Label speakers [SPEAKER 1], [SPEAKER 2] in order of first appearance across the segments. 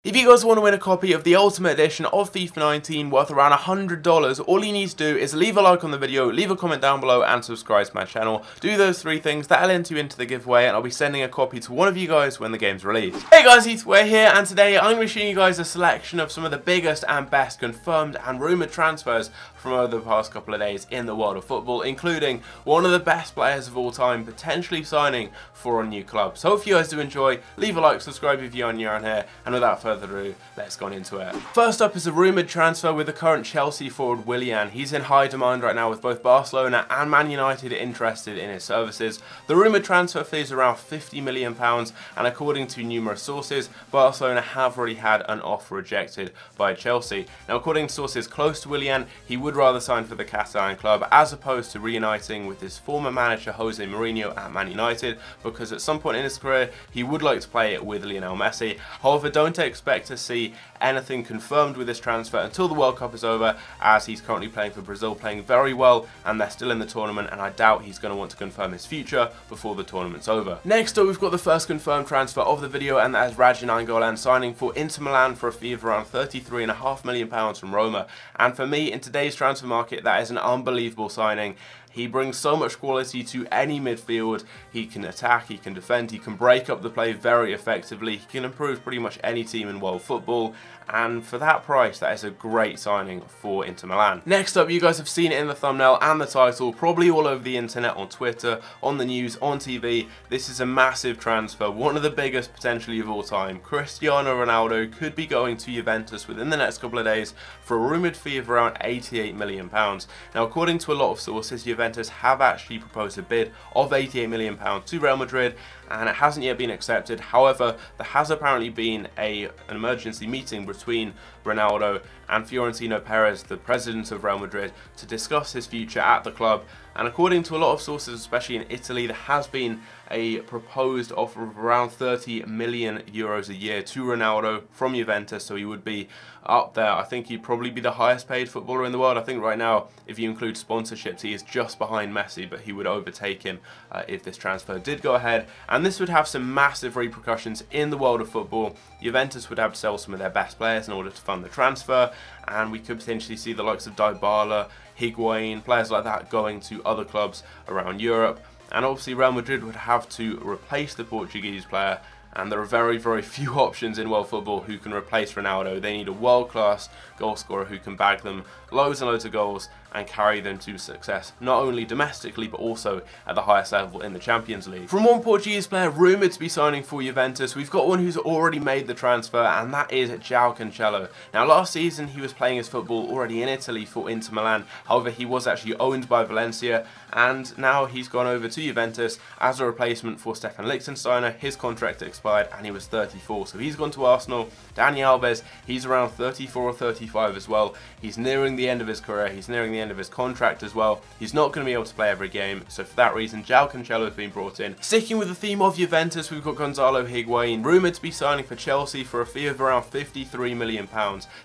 [SPEAKER 1] If you guys want to win a copy of the Ultimate Edition of FIFA 19 worth around $100, all you need to do is leave a like on the video, leave a comment down below and subscribe to my channel. Do those three things, that'll enter you into the giveaway and I'll be sending a copy to one of you guys when the game's released. Hey guys, we're here and today I'm going to be showing you guys a selection of some of the biggest and best confirmed and rumoured transfers from over the past couple of days in the world of football, including one of the best players of all time potentially signing for a new club. So if you guys do enjoy, leave a like, subscribe if you're new around here, and without further ado, let's go on into it. First up is a rumoured transfer with the current Chelsea forward Willian. He's in high demand right now with both Barcelona and Man Utd interested in his services. The rumoured transfer fee is around £50 million, and according to numerous sources, Barcelona have already had an offer rejected by Chelsea. Now according to sources close to Willian, he would rather sign for the Catalan club as opposed to reuniting with his former manager Jose Mourinho at Man United, because at some point in his career he would like to play with Lionel Messi. However, don't expect to see anything confirmed with this transfer until the World Cup is over, as he's currently playing for Brazil, playing very well, and they're still in the tournament, and I doubt he's going to want to confirm his future before the tournament's over. Next up, we've got the first confirmed transfer of the video, and that is Nainggolan signing for Inter Milan for a fee of around £33.5 million from Roma. And for me, in today's transfer market, that is an unbelievable signing. He brings so much quality to any midfield. He can attack, he can defend, he can break up the play very effectively. He can improve pretty much any team in world football. And for that price, that is a great signing for Inter Milan. Next up, you guys have seen it in the thumbnail and the title, probably all over the internet, on Twitter, on the news, on TV. This is a massive transfer, one of the biggest potentially of all time. Cristiano Ronaldo could be going to Juventus within the next couple of days for a rumoured fee of around £88 million. Now, according to a lot of sources, Juventus have actually proposed a bid of £88 million to Real Madrid, and it hasn't yet been accepted. However, there has apparently been an emergency meeting between Ronaldo and Florentino Perez, the president of Real Madrid, to discuss his future at the club. And according to a lot of sources, especially in Italy, there has been a proposed offer of around €30 million a year to Ronaldo from Juventus, so he would be up there. I think he'd probably be the highest paid footballer in the world. I think right now, if you include sponsorships, he is just behind Messi, but he would overtake him if this transfer did go ahead. And this would have some massive repercussions in the world of football. Juventus would have to sell some of their best players in order to fund the transfer, and we could potentially see the likes of Dybala, Higuain, players like that going to other clubs around Europe. And obviously Real Madrid would have to replace the Portuguese player, and there are very, very few options in world football who can replace Ronaldo. They need a world-class goal scorer who can bag them loads and loads of goals and carry them to success, not only domestically but also at the highest level in the Champions League. From one Portuguese player rumoured to be signing for Juventus, we've got one who's already made the transfer, and that is Cancelo. Now last season he was playing his football already in Italy for Inter Milan, however he was actually owned by Valencia, and now he's gone over to Juventus as a replacement for Stefan Lichtsteiner. His contract expired and he was 34, so he's gone to Arsenal. Dani Alves, he's around 34 or 35 as well. He's nearing the end of his career, he's nearing the end of his contract as well. He's not going to be able to play every game, so for that reason Cancelo has been brought in. Sticking with the theme of Juventus, we've got Gonzalo Higuain, rumoured to be signing for Chelsea for a fee of around £53 million.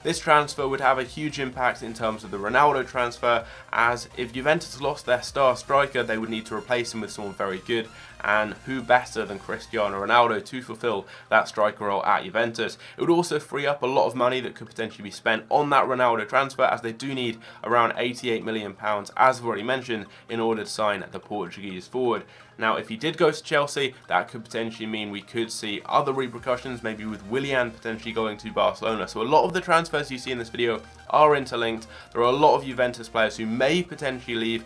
[SPEAKER 1] This transfer would have a huge impact in terms of the Ronaldo transfer, as if Juventus lost their star striker, they would need to replace him with someone very good, and who better than Cristiano Ronaldo to fulfill that striker role at Juventus. It would also free up a lot of money that could potentially be spent on that Ronaldo transfer, as they do need around £88 million, as I've already mentioned, in order to sign the Portuguese forward. Now, if he did go to Chelsea, that could potentially mean we could see other repercussions, maybe with Willian potentially going to Barcelona. So a lot of the transfers you see in this video are interlinked. There are a lot of Juventus players who may potentially leave.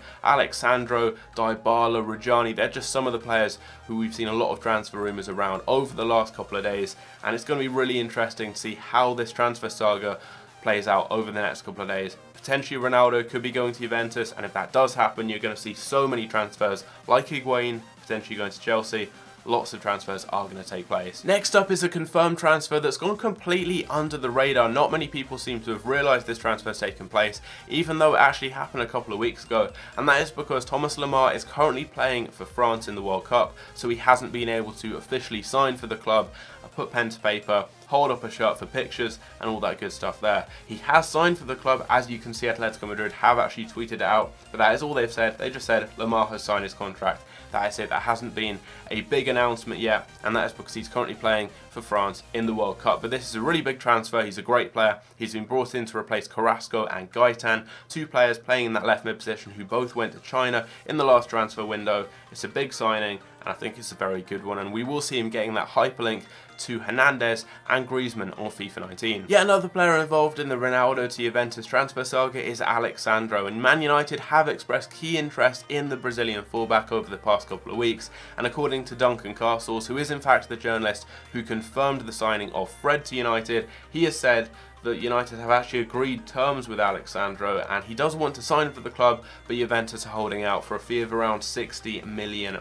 [SPEAKER 1] Sandro, Dybala, Rajani, they're just some of the players who we've seen a lot of transfer rumours around over the last couple of days. And it's going to be really interesting to see how this transfer saga plays out over the next couple of days. Potentially Ronaldo could be going to Juventus, and if that does happen, you're going to see so many transfers like Higuain potentially going to Chelsea. Lots of transfers are going to take place. Next up is a confirmed transfer that's gone completely under the radar. Not many people seem to have realised this transfer has taken place, even though it actually happened a couple of weeks ago, and that is because Thomas Lemar is currently playing for France in the World Cup, so he hasn't been able to officially sign for the club, put pen to paper, hold up a shirt for pictures and all that good stuff there. He has signed for the club, as you can see. Atletico Madrid have actually tweeted it out, but that is all they've said. They just said Lemar has signed his contract that is it. That hasn't been a big announcement yet, and that is because he's currently playing for France in the World Cup. But this is a really big transfer. He's a great player. He's been brought in to replace Carrasco and Gaitan, two players playing in that left mid position who both went to China in the last transfer window. It's a big signing, and I think it's a very good one, and we will see him getting that hyperlink to Hernandez and Griezmann on FIFA 19. Yet another player involved in the Ronaldo to Juventus transfer saga is Sandro, and Man United have expressed key interest in the Brazilian fullback over the past couple of weeks, and according to Duncan Castles, who is in fact the journalist who confirmed the signing of Fred to United, he has said that United have actually agreed terms with Sandro, and he does want to sign for the club, but Juventus are holding out for a fee of around £60 million.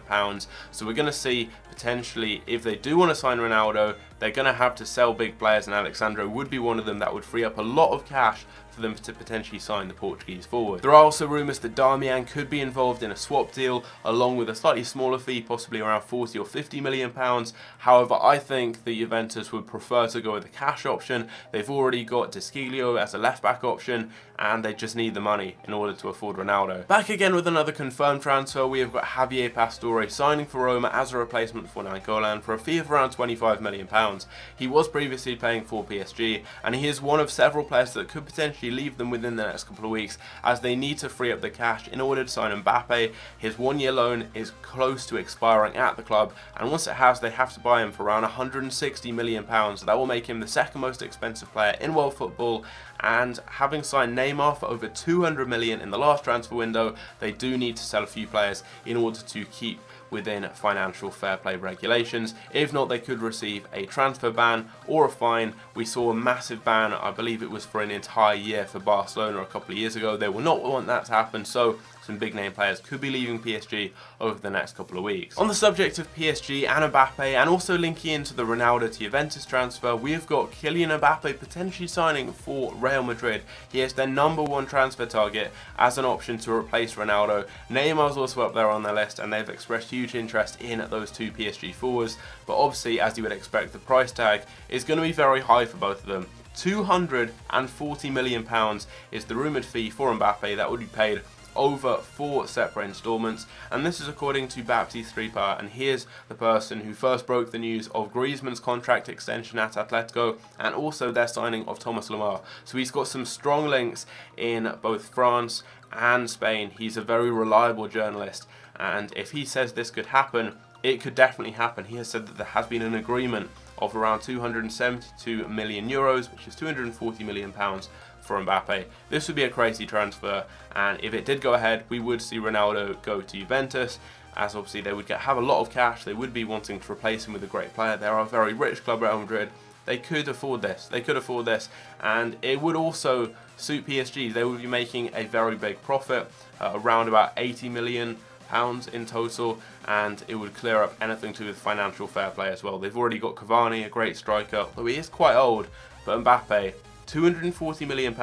[SPEAKER 1] So we're going to see potentially, if they do want to sign Ronaldo, they're going to have to sell big players, and Sandro would be one of them. That would free up a lot of cash for them to potentially sign the Portuguese forward. There are also rumours that Darmian could be involved in a swap deal along with a slightly smaller fee, possibly around 40 or 50 million pounds. However, I think the Juventus would prefer to go with the cash option. They've already got Desquilio as a left back option, and they just need the money in order to afford Ronaldo. Back again with another confirmed transfer, we have got Javier Pastore signing for Roma as a replacement for Nainggolan for a fee of around £25 million. He was previously playing for PSG, and he is one of several players that could potentially leave them within the next couple of weeks, as they need to free up the cash in order to sign Mbappe. His one-year loan is close to expiring at the club, and once it has, they have to buy him for around £160 million. So that will make him the second most expensive player in world football, and having signed Neymar for over 200 million in the last transfer window, they do need to sell a few players in order to keep within financial fair play regulations. If not, they could receive a transfer ban or a fine. We saw a massive ban, I believe it was for an entire year for Barcelona a couple of years ago. They will not want that to happen, so some big name players could be leaving PSG over the next couple of weeks. On the subject of PSG and Mbappe, and also linking into the Ronaldo to Juventus transfer, we have got Kylian Mbappe potentially signing for Real Madrid. He is their #1 transfer target as an option to replace Ronaldo. Neymar's also up there on their list, and they've expressed huge interest in those two PSG forwards, but obviously, as you would expect, the price tag is going to be very high for both of them. £240 million is the rumoured fee for Mbappe. That would be paid over 4 separate instalments, and this is according to Baptiste Ripard, and he is the person who first broke the news of Griezmann's contract extension at Atletico and also their signing of Thomas Lemar. So he's got some strong links in both France and Spain. He's a very reliable journalist, and if he says this could happen, it could definitely happen. He has said that there has been an agreement of around €272 million, which is £240 million for Mbappe. This would be a crazy transfer, and if it did go ahead, we would see Ronaldo go to Juventus, as obviously they would have a lot of cash. They would be wanting to replace him with a great player. They are a very rich club, Real Madrid. They could afford this. They could afford this, and it would also suit PSG. They would be making a very big profit, around about £80 million in total, and it would clear up anything to do with financial fair play as well. They've already got Cavani, a great striker, although he is quite old, but Mbappe, £240 million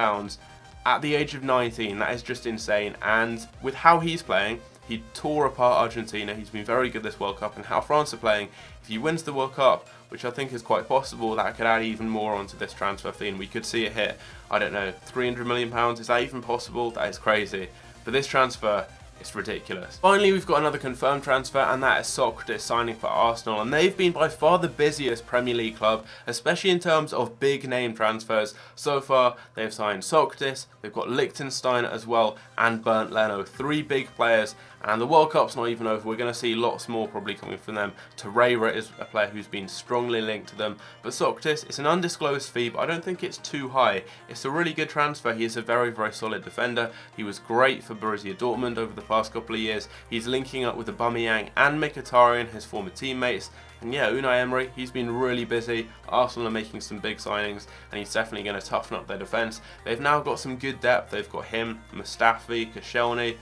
[SPEAKER 1] at the age of 19, that is just insane. And with how he's playing, he tore apart Argentina. He's been very good this World Cup, and how France are playing, if he wins the World Cup, which I think is quite possible, that could add even more onto this transfer fee, and we could see it hit, I don't know, £300 million. Is that even possible? That is crazy. But this transfer, it's ridiculous. Finally, we've got another confirmed transfer, and that is Sokratis signing for Arsenal, and they've been by far the busiest Premier League club, especially in terms of big name transfers. So far, they've signed Sokratis, they've got Liechtenstein as well, and Bernd Leno, 3 big players, and the World Cup's not even over. We're going to see lots more probably coming from them. Torreira is a player who's been strongly linked to them, but Sokratis, it's an undisclosed fee, but I don't think it's too high. It's a really good transfer. He is a very, very solid defender. He was great for Borussia Dortmund over the past couple of years. He's linking up with Aubameyang and Mkhitaryan, his former teammates. And yeah, Unai Emery, he's been really busy. Arsenal are making some big signings, and he's definitely going to toughen up their defence. They've now got some good depth. They've got him, Mustafi, Koscielny.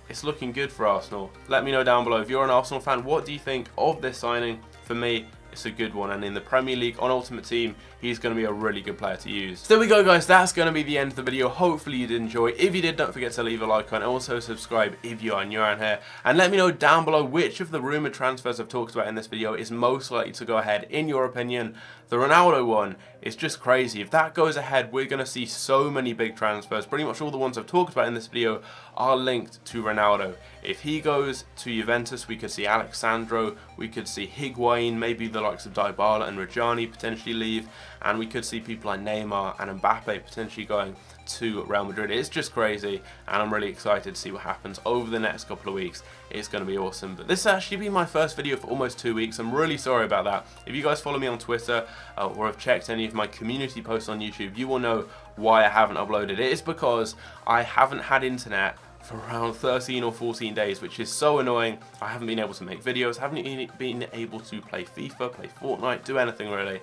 [SPEAKER 1] It's looking good for Arsenal. Let me know down below, if you're an Arsenal fan, what do you think of this signing? For me, it's a good one, and in the Premier League on Ultimate Team, he's going to be a really good player to use. So there we go, guys, that's going to be the end of the video. Hopefully you did enjoy. If you did, don't forget to leave a like and also subscribe if you are new around here, and let me know down below which of the rumoured transfers I've talked about in this video is most likely to go ahead in your opinion. The Ronaldo one is just crazy. If that goes ahead, we're going to see so many big transfers. Pretty much all the ones I've talked about in this video are linked to Ronaldo. If he goes to Juventus, we could see Sandro, we could see Higuain, maybe the likes of Dybala and Rajani potentially leave, and we could see people like Neymar and Mbappe potentially going to Real Madrid. It's just crazy, and I'm really excited to see what happens over the next couple of weeks. It's going to be awesome. But this has actually been my first video for almost 2 weeks. I'm really sorry about that. If you guys follow me on Twitter or have checked any of my community posts on YouTube, you will know why I haven't uploaded. It is because I haven't had internet for around 13 or 14 days, which is so annoying. I haven't been able to make videos, haven't been able to play FIFA, play Fortnite, do anything really,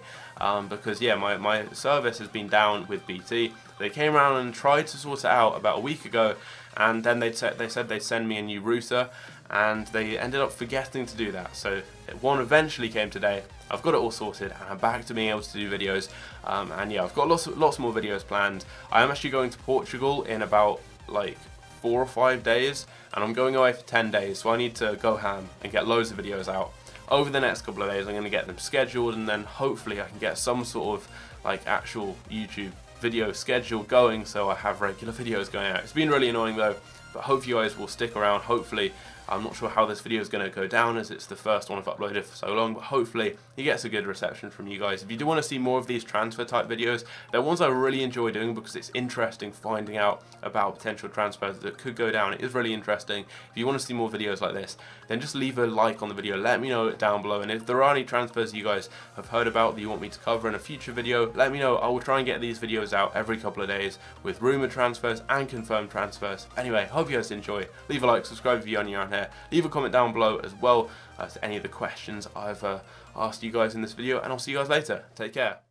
[SPEAKER 1] because yeah, my service has been down with BT. They came around and tried to sort it out about a week ago, and then they said they'd send me a new router, and they ended up forgetting to do that. So one eventually came today. I've got it all sorted, and I'm back to being able to do videos, and yeah, I've got lots more videos planned. I am actually going to Portugal in about like 4 or 5 days, and I'm going away for 10 days, so I need to go ham and get loads of videos out. Over the next couple of days I'm going to get them scheduled, and then hopefully I can get some sort of like actual YouTube video schedule going so I have regular videos going out. It's been really annoying though, but hope you guys will stick around. Hopefully, I'm not sure how this video is going to go down as it's the first one I've uploaded for so long, but hopefully he gets a good reception from you guys. If you do want to see more of these transfer type videos, they're ones I really enjoy doing because it's interesting finding out about potential transfers that could go down. It is really interesting. If you want to see more videos like this, then just leave a like on the video, let me know down below, and if there are any transfers you guys have heard about that you want me to cover in a future video, let me know. I will try and get these videos out every couple of days with rumoured transfers and confirmed transfers. Anyway, hope you guys enjoy. Leave a like, subscribe if you're new around here. Leave a comment down below as well as to any of the questions I've asked you guys in this video, and I'll see you guys later. Take care.